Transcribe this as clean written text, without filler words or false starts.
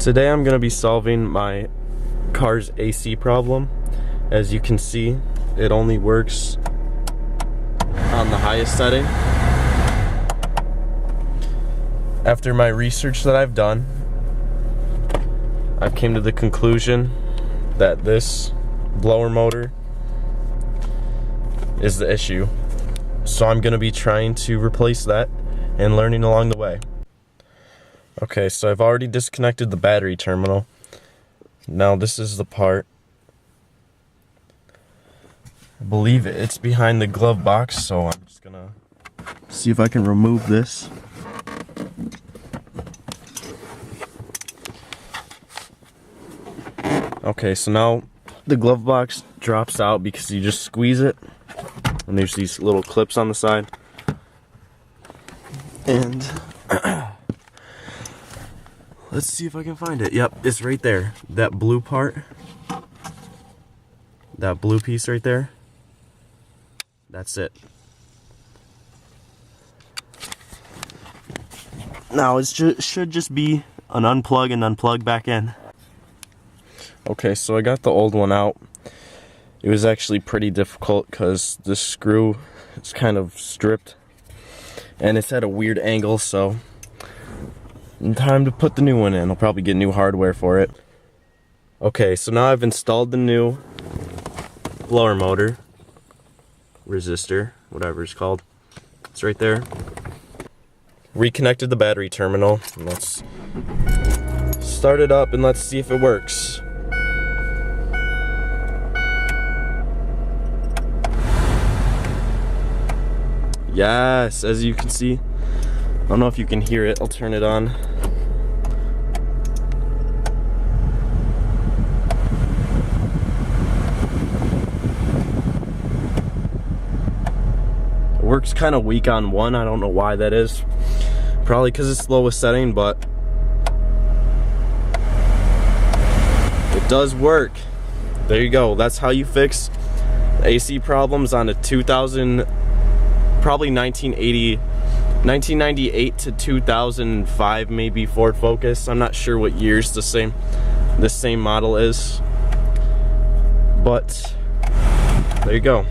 Today I'm going to be solving my car's AC problem. As you can see, it only works on the highest setting. After my research that I've done, I've came to the conclusion that this blower motor is the issue. So I'm going to be trying to replace that and learning along the way. Okay, so I've already disconnected the battery terminal. Now this is the part. I believe it's behind the glove box, so I'm just gonna see if I can remove this. Okay, so now the glove box drops out because you just squeeze it, and there's these little clips on the side. And let's see if I can find it. Yep, it's right there. That blue part. That blue piece right there. That's it. Now it should just be an unplug and unplug back in. Okay, so I got the old one out. It was actually pretty difficult because the screw is kind of stripped and it's at a weird angle, so time to put the new one in. I'll probably get new hardware for it. Okay, so now I've installed the new blower motor resistor, whatever it's called. It's right there. Reconnected the battery terminal. Let's start it up and let's see if it works. Yes, as you can see. I don't know if you can hear it. I'll turn it on. It works kind of weak on one. I don't know why that is. Probably because it's lowest setting, but it does work. There you go. That's how you fix AC problems on a 2000, probably 1998 to 2005 maybe Ford Focus. I'm not sure what years the same model is, but there you go.